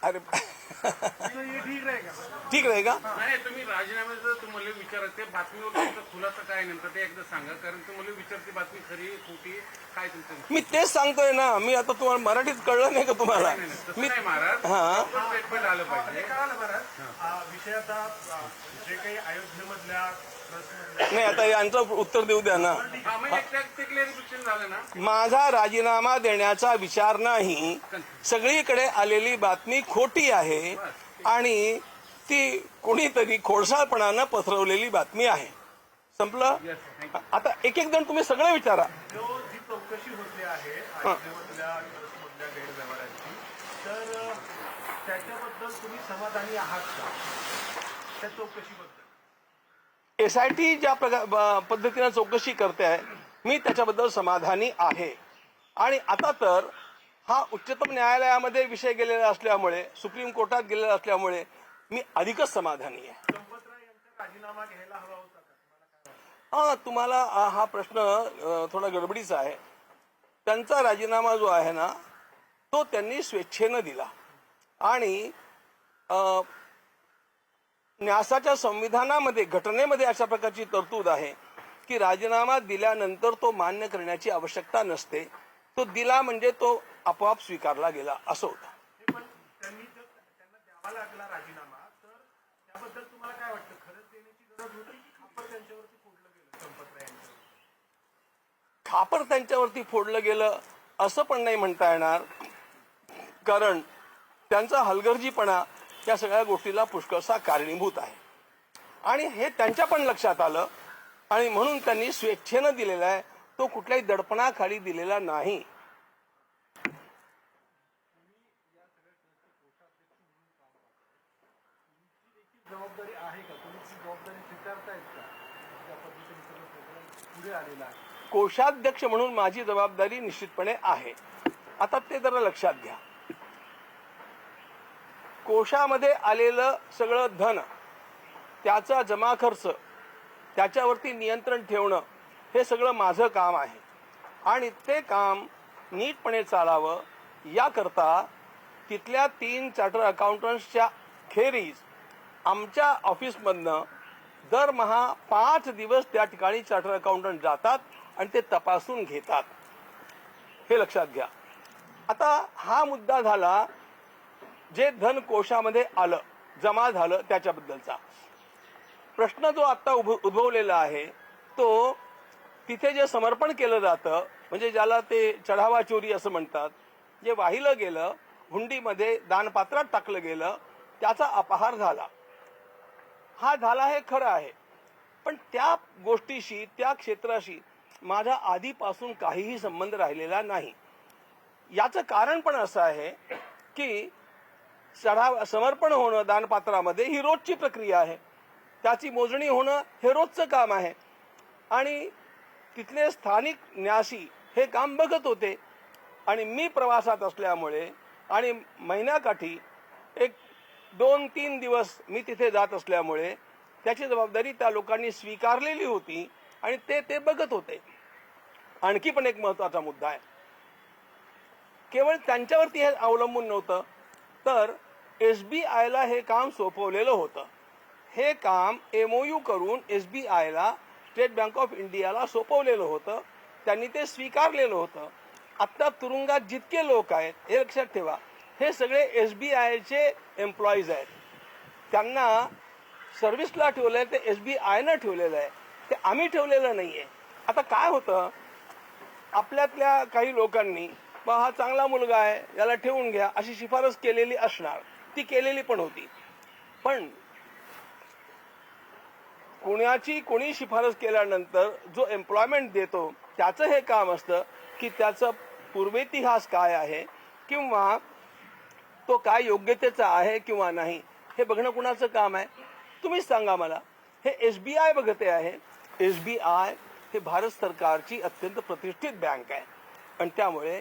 अरे ठीक रहेगा. नाही तुम्ही राजीनाम्याचं तुम्हाला विचारायचे बातमीवर तुमचा खुलासा काय नेमका ते एकदा सांगा, कारण तुम्हाला विचारते बातमी खरी खोटी काय तुमचं. मी तेच सांगतोय ना. मी आता तुम्हाला मराठीत कळलं नाही का तुम्हाला. मी नाही महाराज स्टेटमेंट आलं पाहिजे. विषय आता जे काही अयोध्येमधल्या नाही आता यांचं उत्तर देऊ द्या ना. क्लिअरिफिकेशन झालं ना. माझा राजीनामा देण्याचा विचार नाही. सगळीकडे आलेली बातमी खोटी आहे आणि ती कोणीतरी खोडसाळपणानं पसरवलेली बातमी आहे. संपलं. आता एक एक जण तुम्ही सगळे विचारा. जी चौकशी होते आहे अयोध्येमधल्या गैरव्यवहारांची, तर त्याच्याबद्दल तुम्ही समाधानी आहात का? त्या चौकशीबद्दल SIT ज्या पद्धतीनं चौकशी करते आहे मी त्याच्याबद्दल समाधानी आहे. आणि आता तर हा उच्चतम न्यायालयामध्ये विषय गेलेला असल्यामुळे, सुप्रीम कोर्टात गेलेला असल्यामुळे मी अधिकच समाधानी आहे. संपतराव यांचा राजीनामा घ्यायला हवा होता का? तुम्हाला हा प्रश्न थोडा गडबडीचा आहे. त्यांचा राजीनामा जो आहे ना तो त्यांनी स्वेच्छेनं दिला आणि न्यासाच्या संविधानामध्ये, घटनेमध्ये अशा प्रकारची तरतूद आहे की राजीनामा दिल्यानंतर तो मान्य करण्याची आवश्यकता नसते. तो दिला म्हणजे तो आपोआप स्वीकारला गेला असं होतं. पण त्यांनी जर त्यांना द्यावा लागला राजीनामा, तर त्याबद्दल तुम्हाला काय वाटतं? खरंच देण्याची गरज होती की खापर त्यांच्यावरती फोडलं गेलं? संपतराव यांच्यावर खापर त्यांच्यावरती फोडलं गेलं असं पण नाही म्हणता येणार, कारण त्यांचा हलगर्जीपणा या सगळ्या गोष्टीला पुष्कळसा कारणीभूत आहे आणि हे त्यांच्या पण लक्षात आलं आणि म्हणून त्यांनी स्वेच्छेनं दिलेला आहे. तो कुठल्याही दडपणाखाली दिलेला नाही. जबाबदारी आहे का? तुम्ही ती जबाबदारी स्वीकारतायत का? त्या पद्धतीने सगळं पुढे आलेलं आहे. कोषाध्यक्ष म्हणून माझी जबाबदारी निश्चितपणे आहे. आता ते जरा लक्षात घ्या. कोशामध्ये आलेलं सगळं धन, त्याचा जमा खर्च, त्याच्यावरती नियंत्रण ठेवणं हे सगळं माझं काम आहे आणि ते काम नीटपणे चालावं याकरता तिथल्या 3 चार्टर अकाउंटंट्सच्या खेरीज आमच्या ऑफिसमधनं दरमहा 5 दिवस त्या ठिकाणी चार्टर अकाउंटंट जातात आणि ते तपासून घेतात. हे लक्षात घ्या. आता हा मुद्दा झाला जे धन कोशामध्ये आलं, जमा झालं त्याच्याबद्दलचा. प्रश्न जो आता उद्भवलेला आहे तो तिथे जे समर्पण केलं जातं, म्हणजे ज्याला ते चढावा चोरी असं म्हणतात, जे वाहिलं गेलं, हुंडीमध्ये दानपात्रात टाकलं गेलं, त्याचा अपहार झाला. हा झाला हे खरं आहे, पण त्या गोष्टीशी, त्या क्षेत्राशी माझा आधीपासून काहीही संबंध राहिलेला नाही. याचं कारण पण असं आहे की समर्पण होणं दानपात्रामध्ये ही रोजची प्रक्रिया आहे. त्याची मोजणी होणं हे रोजचं काम आहे आणि तिथले स्थानिक न्यासी हे काम बघत होते आणि मी प्रवासात असल्यामुळे आणि महिन्याकाठी 1-2-3 दिवस मी तिथे जात असल्यामुळे त्याची जबाबदारी त्या लोकांनी स्वीकारलेली होती आणि ते बघत होते. आणखी पण एक महत्वाचा मुद्दा आहे. केवळ त्यांच्यावरती हे अवलंबून नव्हतं, तर SBIला हे काम सोपवलेलं होतं. हे काम MOU करून SBIला, स्टेट बँक ऑफ इंडियाला सोपवलेलं होतं. त्यांनी ते स्वीकारलेलं होतं. आत्ता तुरुंगात जितके लोक आहेत हे लक्षात ठेवा, हे सगळे SBIचे एम्प्लॉईज आहेत. त्यांना सर्व्हिसला ठेवलं आहे ते SBIनं ठेवलेलं आहे, ते आम्ही ठेवलेलं नाहीये. आता काय होतं, आपल्यातल्या काही लोकांनी हा चांगला मुलगा आहे याला ठेवून घ्या अशी शिफारस केलेली असणार, ती केलेली पण होती. पण कोणी शिफारस केल्यानंतर जो एम्प्लॉयमेंट देतो त्याचं हे काम असतं की त्याचा पूर्वेतिहास काय आहे किंवा तो काय योग्यतेचा आहे किंवा नाही हे बघणं कुणाचं काम आहे? तुम्हीच सांगा मला. हे SBI बघते आहे. SBI हे भारत सरकारची अत्यंत प्रतिष्ठित बँक आहे आणि त्यामुळे